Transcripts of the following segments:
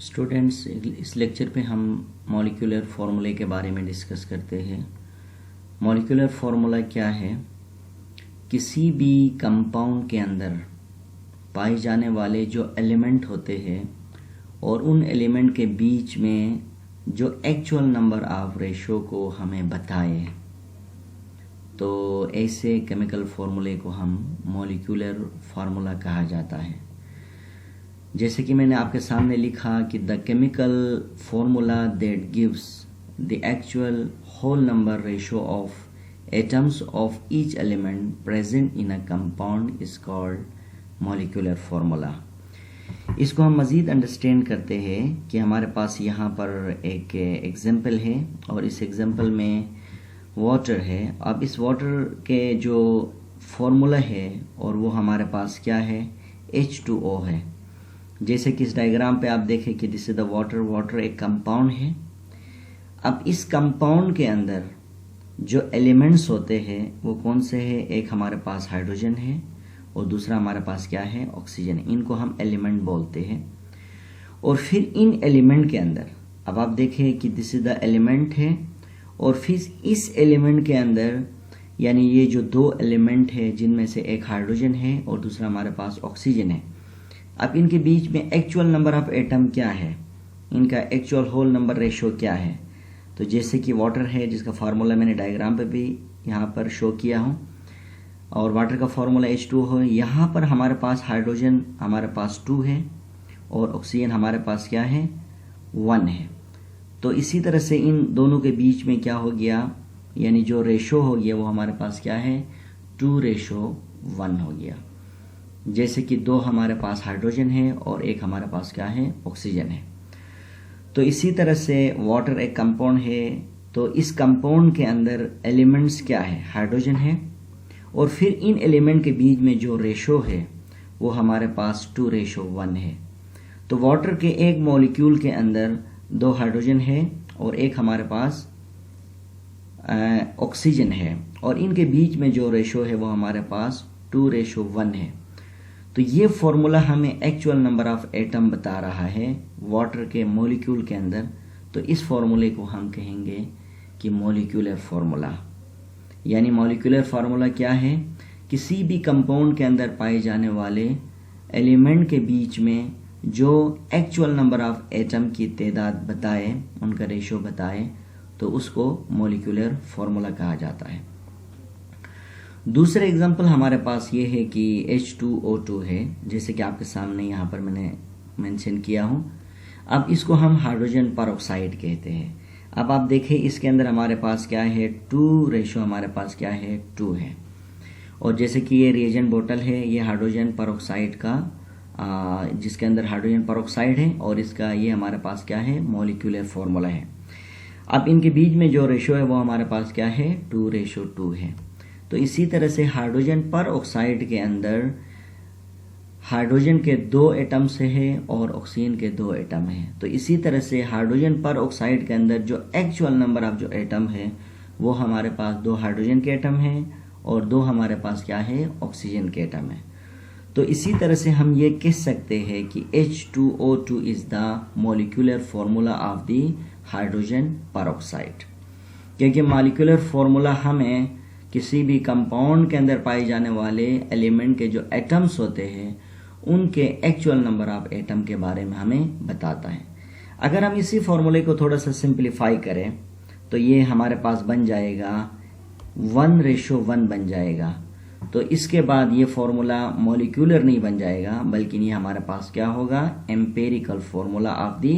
Students, इस lecture पे हम मॉलिक्यूलर फार्मूले के बारे में डिस्कस करते हैं। मॉलिक्यूलर फार्मूला क्या है? किसी भी कंपाउंड के अंदर पाए जाने वाले जो एलिमेंट होते हैं और उन एलिमेंट के बीच में जो एक्चुअल नंबर ऑफ रेशो को हमें बताए, तो ऐसे केमिकल फार्मूले को हम मॉलिक्यूलर फार्मूला कहा जाता है। जैसे कि मैंने आपके सामने लिखा कि the chemical formula that gives the actual whole number ratio of atoms of each element present in a compound is called molecular formula. इसको हम मज़ीद अंडरस्टैंड करते हैं कि हमारे पास यहाँ पर एक एग्जाम्पल है और इस एग्जाम्पल में वाटर है। अब इस वाटर के जो फार्मूला है और वो हमारे पास क्या है? H2O है। जैसे कि इस डायग्राम पे आप देखें कि this is the water. Water एक कंपाउंड है। अब इस कंपाउंड के अंदर जो एलिमेंट्स होते हैं वो कौन से हैं? एक हमारे पास हाइड्रोजन है और दूसरा हमारे पास क्या है? ऑक्सीजन है। इनको हम एलिमेंट बोलते हैं। और फिर इन एलिमेंट के अंदर अब आप देखें कि दिस इज द एलिमेंट है और फिर इस एलिमेंट के अंदर यानी ये जो दो एलिमेंट है जिनमें से एक हाइड्रोजन है और दूसरा हमारे पास ऑक्सीजन है। अब इनके बीच में एक्चुअल नंबर ऑफ एटम क्या है? इनका एक्चुअल होल नंबर रेशो क्या है? तो जैसे कि वाटर है जिसका फार्मूला मैंने डायग्राम पे भी यहाँ पर शो किया हूँ और वाटर का फार्मूला H2O है। यहाँ पर हमारे पास हाइड्रोजन हमारे पास 2 है और ऑक्सीजन हमारे पास क्या है? 1 है। तो इसी तरह से इन दोनों के बीच में क्या हो गया, यानी जो रेशो हो गया वो हमारे पास क्या है? 2:1 हो गया। जैसे कि 2 हमारे पास हाइड्रोजन है और एक हमारे पास क्या है? ऑक्सीजन है। तो इसी तरह से वाटर एक कंपाउंड है, तो इस कंपाउंड के अंदर एलिमेंट्स क्या है? हाइड्रोजन है और फिर इन एलिमेंट के बीच में जो रेशो है वो हमारे पास 2:1 है। तो वाटर के एक मॉलिक्यूल के अंदर 2 हाइड्रोजन है और एक हमारे पास ऑक्सीजन है और इनके बीच में जो रेशो है वो हमारे पास 2:1 है। तो ये फॉर्मूला हमें एक्चुअल नंबर ऑफ एटम बता रहा है वाटर के मॉलिक्यूल के अंदर। तो इस फॉर्मूले को हम कहेंगे कि मॉलिक्यूलर फार्मूला। यानी मॉलिक्यूलर फार्मूला क्या है? किसी भी कंपाउंड के अंदर पाए जाने वाले एलिमेंट के बीच में जो एक्चुअल नंबर ऑफ एटम की तादाद बताए, उनका रेशो बताए, तो उसको मॉलिक्यूलर फार्मूला कहा जाता है। दूसरे एग्जाम्पल हमारे पास ये है कि H2O2 है, जैसे कि आपके सामने यहाँ पर मैंने मेंशन किया हूँ। अब इसको हम हाइड्रोजन परऑक्साइड कहते हैं। अब आप देखें इसके अंदर हमारे पास क्या है? 2 रेशो हमारे पास क्या है? 2 है। और जैसे कि ये रिएजेंट बोतल है, ये हाइड्रोजन परऑक्साइड का जिसके अंदर हाइड्रोजन परऑक्साइड है और इसका ये हमारे पास क्या है? मॉलिक्यूलर फार्मूला है। अब इनके बीच में जो रेशो है वो हमारे पास क्या है? 2:2 है। तो इसी तरह से हाइड्रोजन परऑक्साइड के अंदर हाइड्रोजन के 2 एटम्स है और ऑक्सीजन के 2 एटम है। तो इसी तरह से हाइड्रोजन परऑक्साइड के अंदर जो एक्चुअल नंबर ऑफ जो एटम है वो हमारे पास 2 हाइड्रोजन के एटम है और 2 हमारे पास क्या है? ऑक्सीजन के एटम है। तो इसी तरह से हम ये कह सकते हैं कि H2O2 is the molecular formula of the hydrogen peroxide. क्योंकि मॉलिक्यूलर फार्मूला हमें किसी भी कंपाउंड के अंदर पाए जाने वाले एलिमेंट के जो एटम्स होते हैं उनके एक्चुअल नंबर ऑफ एटम के बारे में हमें बताता है। अगर हम इसी फॉर्मूले को थोड़ा सा सिंप्लीफाई करें तो ये हमारे पास बन जाएगा 1:1 बन जाएगा। तो इसके बाद ये फॉर्मूला मॉलिक्यूलर नहीं बन जाएगा बल्कि ये हमारे पास क्या होगा? Empirical formula of the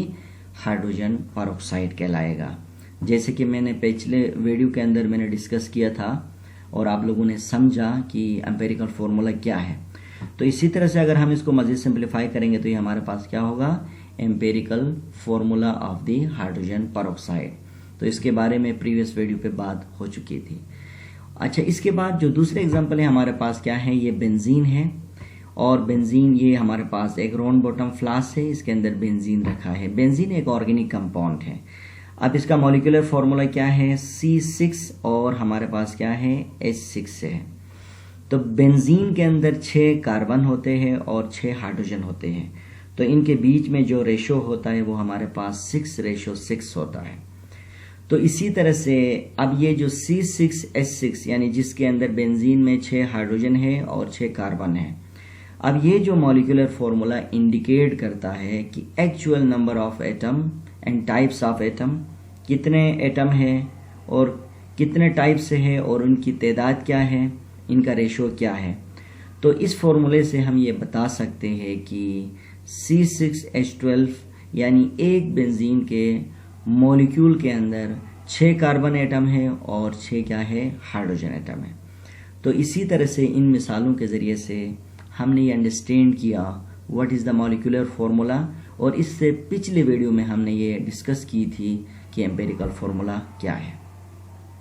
hydrogen peroxide कहलाएगा। जैसे कि मैंने पिछले वीडियो के अंदर मैंने डिस्कस किया था और आप लोगों ने समझा कि एम्पेरिकल फार्मूला क्या है। तो इसी तरह से अगर हम इसको मज़ीद सिंप्लीफाई करेंगे तो ये हमारे पास क्या होगा? Empirical formula of the hydrogen peroxide. तो इसके बारे में प्रीवियस वीडियो पे बात हो चुकी थी। अच्छा, इसके बाद जो दूसरे एग्जांपल है हमारे पास क्या है? ये बेंजीन है और बेंजीन ये हमारे पास एक राउंड बॉटम फ्लास्क है, इसके अंदर बेंजीन रखा है। बेंजीन एक ऑर्गेनिक कंपाउंड है। अब इसका मॉलिक्यूलर फार्मूला क्या है? C6 और हमारे पास क्या है? H6 है। तो बेंजीन के अंदर 6 कार्बन होते हैं और 6 हाइड्रोजन होते हैं। तो इनके बीच में जो रेशो होता है वो हमारे पास 6:6 होता है। तो इसी तरह से अब ये जो C6H6 यानी जिसके अंदर बेंजीन में 6 हाइड्रोजन है और 6 कार्बन है, अब ये जो मॉलिक्यूलर फॉर्मूला इंडिकेट करता है कि actual number of atom and types of atom, कितने एटम है और कितने टाइप से है और उनकी तादाद क्या है, इनका रेशो क्या है। तो इस फॉर्मूले से हम ये बता सकते हैं कि C6H12 यानी एक बेंजीन के मॉलिक्यूल के अंदर 6 कार्बन एटम है और 6 क्या है, हाइड्रोजन एटम है। तो इसी तरह से इन मिसालों के ज़रिए से हमने ये अंडरस्टैंड किया what is the molecular formula, और इससे पिछले वीडियो में हमने ये डिस्कस की थी कि एम्पिरिकल फार्मूला क्या है।